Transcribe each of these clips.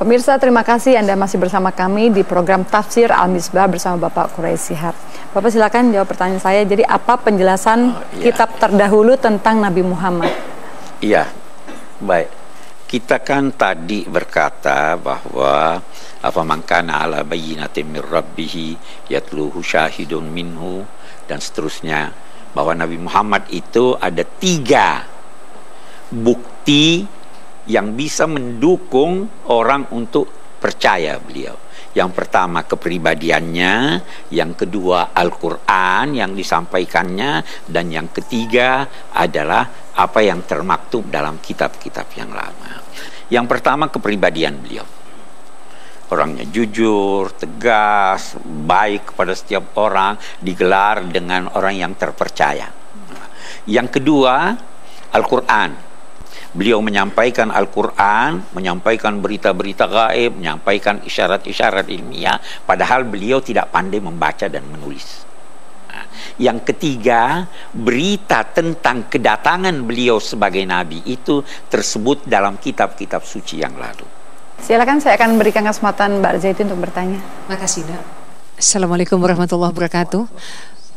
Pemirsa, terima kasih Anda masih bersama kami di program Tafsir Al-Misbah bersama Bapak Quraisy Shihab. Bapak silakan jawab pertanyaan saya. Jadi apa penjelasan kitab terdahulu tentang Nabi Muhammad? Iya, baik. Kita kan tadi berkata bahwa apa mangkana ala bayyinatin min rabbih yatluhu syahidun minhu dan seterusnya, bahwa Nabi Muhammad itu ada 3 bukti yang bisa mendukung orang untuk percaya beliau. Yang pertama kepribadiannya, yang kedua Al-Quran yang disampaikannya, dan yang ketiga adalah apa yang termaktub dalam kitab-kitab yang lama. Yang pertama kepribadian beliau. Orangnya jujur, tegas, baik kepada setiap orang, digelar dengan orang yang terpercaya. Yang kedua Al-Quran. Beliau menyampaikan Al-Quran, menyampaikan berita-berita gaib, menyampaikan isyarat-isyarat ilmiah, padahal beliau tidak pandai membaca dan menulis. Yang ketiga, berita tentang kedatangan beliau sebagai Nabi itu tersebut dalam kitab-kitab suci yang lalu. Silakan, saya akan berikan kesempatan Mbak Zaitun untuk bertanya. Makasih, Nak. Assalamualaikum warahmatullahi wabarakatuh.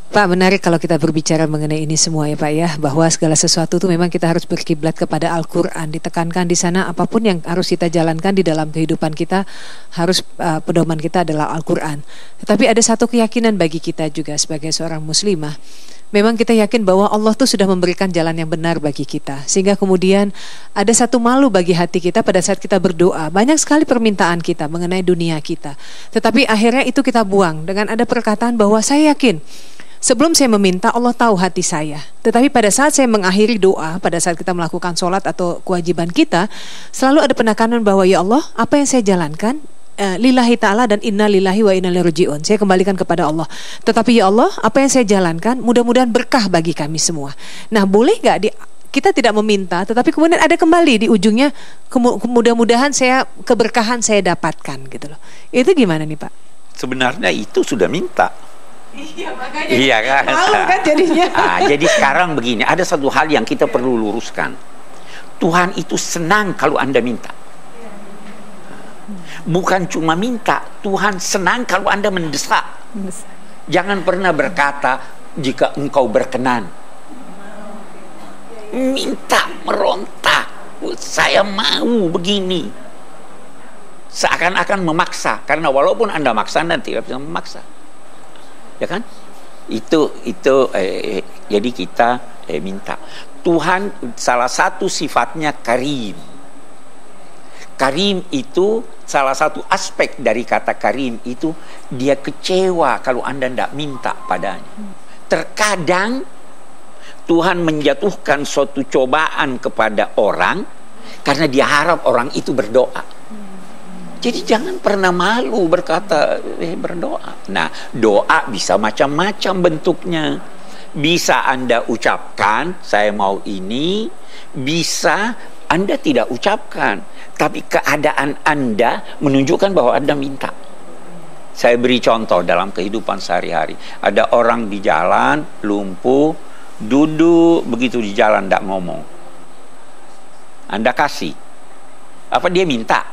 Pak, menarik kalau kita berbicara mengenai ini semua ya Pak ya, bahwa segala sesuatu itu memang kita harus berkiblat kepada Al-Quran, ditekankan di sana apapun yang harus kita jalankan di dalam kehidupan kita, harus pedoman kita adalah Al-Quran. Tetapi ada satu keyakinan bagi kita juga sebagai seorang muslimah, memang kita yakin bahwa Allah tuh sudah memberikan jalan yang benar bagi kita, sehingga kemudian ada satu malu bagi hati kita pada saat kita berdoa. Banyak sekali permintaan kita mengenai dunia kita, tetapi akhirnya itu kita buang dengan ada perkataan bahwa saya yakin sebelum saya meminta, Allah tahu hati saya. Tetapi pada saat saya mengakhiri doa, pada saat kita melakukan sholat atau kewajiban kita, selalu ada penekanan bahwa ya Allah, apa yang saya jalankan lillahi ta'ala dan inna lillahi wa inna ilaihi raji'un. Saya kembalikan kepada Allah. Tetapi ya Allah, apa yang saya jalankan mudah-mudahan berkah bagi kami semua. Nah, boleh gak kita tidak meminta, tetapi kemudian ada kembali di ujungnya, mudah-mudahan keberkahan saya dapatkan gitu loh. Itu gimana nih Pak? Sebenarnya itu sudah minta. Iya, makanya. Iya kan? Malu kan jadinya. Jadi sekarang begini, ada satu hal yang kita perlu luruskan. Tuhan itu senang kalau Anda minta. Bukan cuma minta, Tuhan senang kalau Anda mendesak. Jangan pernah berkata jika engkau berkenan. Minta, meronta, saya mau begini. Seakan-akan memaksa, karena walaupun Anda maksa, Anda tidak bisa memaksa. Ya kan? Jadi kita minta. Tuhan salah satu sifatnya karim. Karim itu salah satu aspek dari kata karim itu, dia kecewa kalau Anda tidak minta padanya. Terkadang Tuhan menjatuhkan suatu cobaan kepada orang karena dia harap orang itu berdoa. Jadi jangan pernah malu berkata berdoa. Nah, doa bisa macam-macam bentuknya. Bisa Anda ucapkan, saya mau ini. Bisa Anda tidak ucapkan, tapi keadaan Anda menunjukkan bahwa Anda minta. Saya beri contoh dalam kehidupan sehari-hari. Ada orang di jalan, lumpuh, duduk begitu di jalan, tidak ngomong. Anda kasih. Apa dia minta?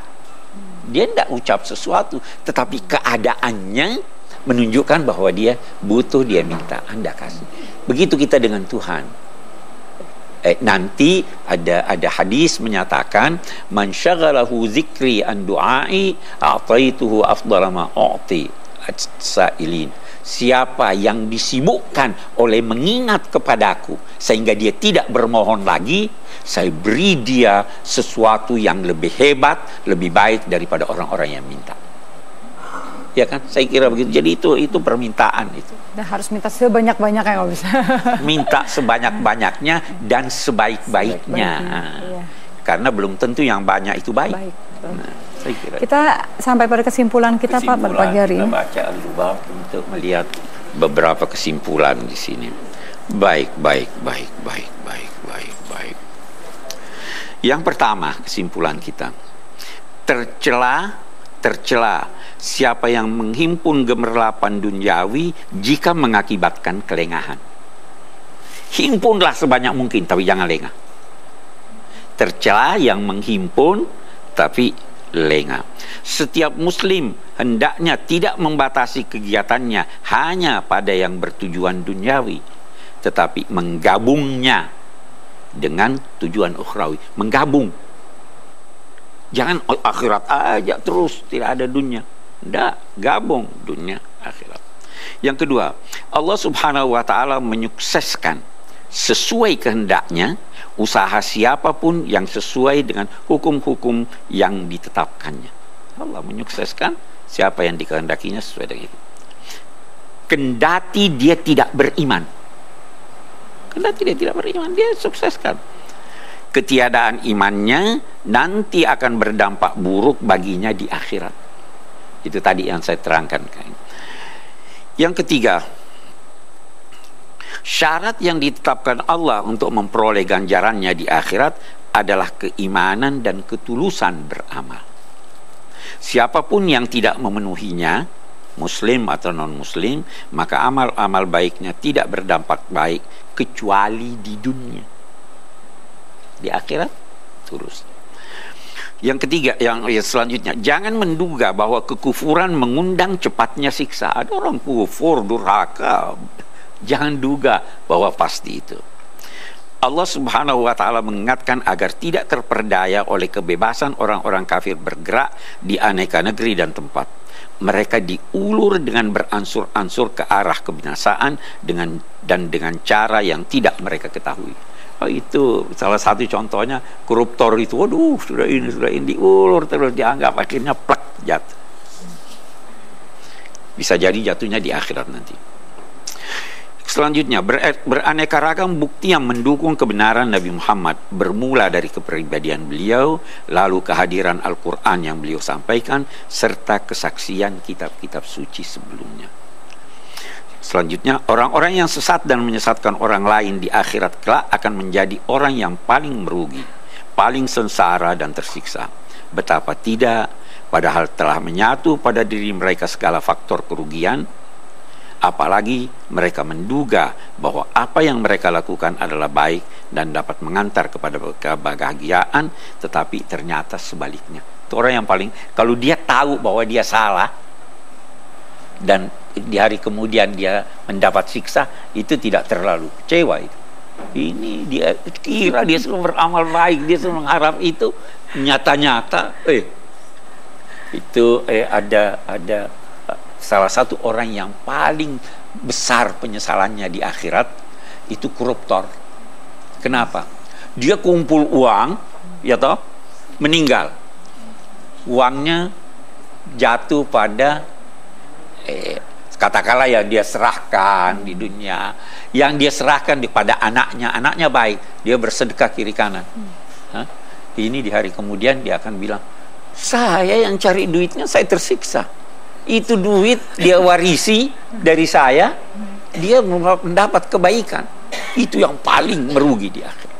Dia tidak ucap sesuatu, tetapi keadaannya menunjukkan bahwa dia butuh, dia minta, Anda kasih. Begitu kita dengan Tuhan. Nanti ada hadis menyatakan, man syaghalahu zikri an du'ai a'taituhu afdala ma u'ti as-sa'ilin. Siapa yang disibukkan oleh mengingat kepadaku sehingga dia tidak bermohon lagi, saya beri dia sesuatu yang lebih hebat, lebih baik daripada orang-orang yang minta. Ya kan? Saya kira begitu. Jadi itu permintaan itu. Dan harus minta sebanyak-banyaknya kalau bisa. Minta sebanyak-banyaknya dan sebaik-baiknya. Iya. Karena belum tentu yang banyak itu baik. Saya kira. Kita sampai pada kesimpulan kita Pak pada pagi hari ini. Kita baca Al-Lubab untuk melihat beberapa kesimpulan di sini. Baik. Yang pertama kesimpulan kita, tercela siapa yang menghimpun gemerlapan duniawi jika mengakibatkan kelengahan. Himpunlah sebanyak mungkin, tapi jangan lengah. Tercela yang menghimpun tapi lengah. Setiap muslim hendaknya tidak membatasi kegiatannya hanya pada yang bertujuan duniawi, tetapi menggabungnya dengan tujuan ukhrawi. Menggabung. Jangan akhirat aja terus, tidak ada dunia. Tidak, gabung dunia akhirat. Yang kedua, Allah Subhanahu wa ta'ala menyukseskan sesuai kehendaknya usaha siapapun yang sesuai dengan hukum-hukum yang ditetapkannya. Allah menyukseskan siapa yang dikehendakinya sesuai dengan itu. Kendati dia tidak beriman. Kendati dia tidak beriman, dia sukseskan. Ketiadaan imannya nanti akan berdampak buruk baginya di akhirat. Itu tadi yang saya terangkan. Yang ketiga, syarat yang ditetapkan Allah untuk memperoleh ganjarannya di akhirat adalah keimanan dan ketulusan beramal. Siapapun yang tidak memenuhinya, muslim atau non-muslim, maka amal-amal baiknya tidak berdampak baik kecuali di dunia. Di akhirat terus. Yang ketiga, yang selanjutnya, jangan menduga bahwa kekufuran mengundang cepatnya siksa. Ada orang kufur, durhaka, jangan duga bahwa pasti itu. Allah Subhanahu wa ta'ala mengingatkan agar tidak terperdaya oleh kebebasan orang-orang kafir bergerak di aneka negeri dan tempat. Mereka diulur dengan beransur-ansur ke arah kebinasaan dengan cara yang tidak mereka ketahui. Itu salah satu contohnya, koruptor itu, waduh, sudah ini diulur terus, dianggap akhirnya plak jatuh. Bisa jadi jatuhnya di akhirat nanti. Selanjutnya, beraneka ragam bukti yang mendukung kebenaran Nabi Muhammad, bermula dari kepribadian beliau, lalu kehadiran Al-Quran yang beliau sampaikan, serta kesaksian kitab-kitab suci sebelumnya. Selanjutnya, orang-orang yang sesat dan menyesatkan orang lain di akhirat kelak akan menjadi orang yang paling merugi, paling sengsara dan tersiksa. Betapa tidak, padahal telah menyatu pada diri mereka segala faktor kerugian, apalagi mereka menduga bahwa apa yang mereka lakukan adalah baik dan dapat mengantar kepada kebahagiaan, tetapi ternyata sebaliknya. Itu orang yang paling, kalau dia tahu bahwa dia salah dan di hari kemudian dia mendapat siksa, itu tidak terlalu kecewa itu. Ini dia kira dia selalu beramal baik, dia selalu mengharap itu, nyata-nyata ada salah satu orang yang paling besar penyesalannya di akhirat itu koruptor. Kenapa? Dia kumpul uang, ya toh, meninggal. Uangnya jatuh pada katakanlah yang dia serahkan di dunia, yang dia serahkan kepada anaknya baik, dia bersedekah kiri kanan. Ini di hari kemudian dia akan bilang, saya yang cari duitnya, saya tersiksa. Itu duit dia warisi dari saya, dia mendapat kebaikan. Itu yang paling merugi di akhir.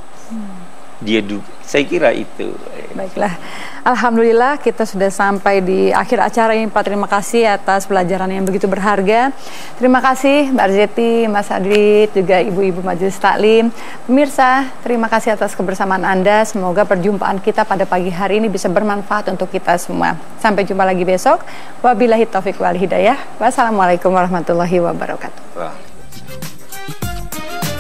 Saya kira itu. Baiklah, alhamdulillah kita sudah sampai di akhir acara ini Pak. Terima kasih atas pelajaran yang begitu berharga. Terima kasih Mbak Arzeti, Mas Adit, juga ibu-ibu Majelis Taklim. Pemirsa, terima kasih atas kebersamaan Anda. Semoga perjumpaan kita pada pagi hari ini bisa bermanfaat untuk kita semua. Sampai jumpa lagi besok. Wabillahi taufiq wal hidayah. Wassalamualaikum warahmatullahi wabarakatuh.